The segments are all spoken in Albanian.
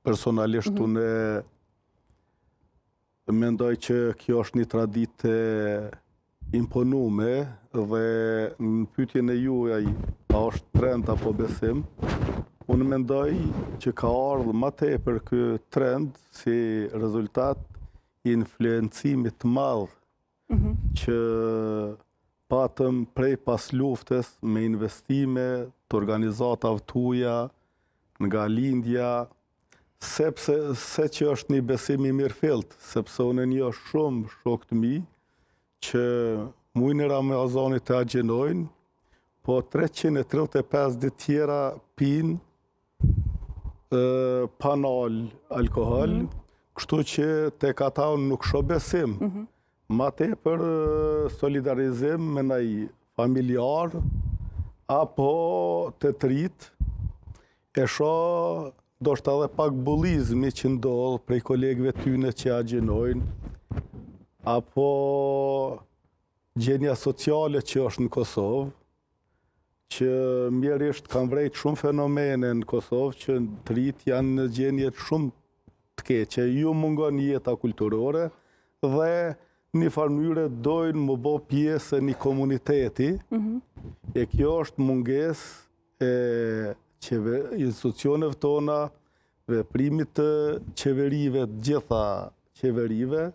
personalisht unë mendoj që kjo është një traditë imponume dhe në pyetjen e juaj a është trend apo besim, unë mendoj që ka ardhur më tepër ky trend si rezultat i influencimit të madh që patëm prej pas luftës me investime të organizatave tuaja nga lindja, sepse se që është një besim i mirëfillt, sepse unë njoh shumë shok të mi që muajin e Ramazanit të agjenojnë, po 335 ditë tjera pinë panal alkohol, kështu që tek ata unë nuk shoh besim. Ma tepër solidarizim me ndaj familjar apo të trit, e shoh ndoshta edhe pak bullizmi që ndodh prej kolegëve tyne që agjenojnë, apo gjenja sociale që është në Kosovë, që mjerisht kanë vrejt shumë fenomene në Kosovë që të rrit janë në gjenje shumë të keqe, ju mungon jeta kulturore dhe një farë mënyre dojnë më bo pjesë e një komuniteti, e kjo është munges e institucioneve tona, veprimit të qeverive, të gjitha qeverive,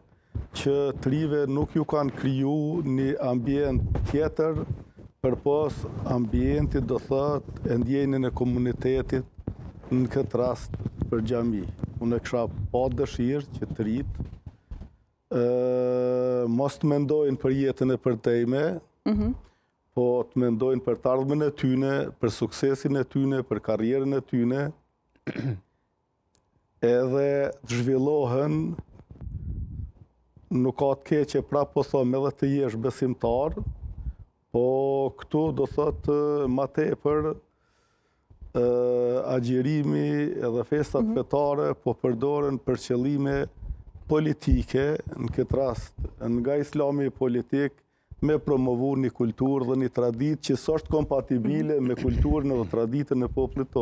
që të rive nuk ju kanë kriju një ambient tjetër, përpos ambientit do thot e ndjenjën e komunitetit në këtë rast për xhami. Unë kisha pa dëshirë që të rritë mos të mendojnë për jetën e përtejme, po të mendojnë për të ardhmen e tyne, për suksesin e tyne, për karrierën e tyne, edhe të zhvillohen, nuk ka të keqe prapë po thome edhe të jesh besimtar, po këtu do thotë ma tepër agjerimi edhe festat fetare po përdoren për qëllime politike, në këtë rast nga islami politik, me promovu një kulturë dhe një traditë që s'është kompatibile me kulturën dhe traditën e popullit tonë.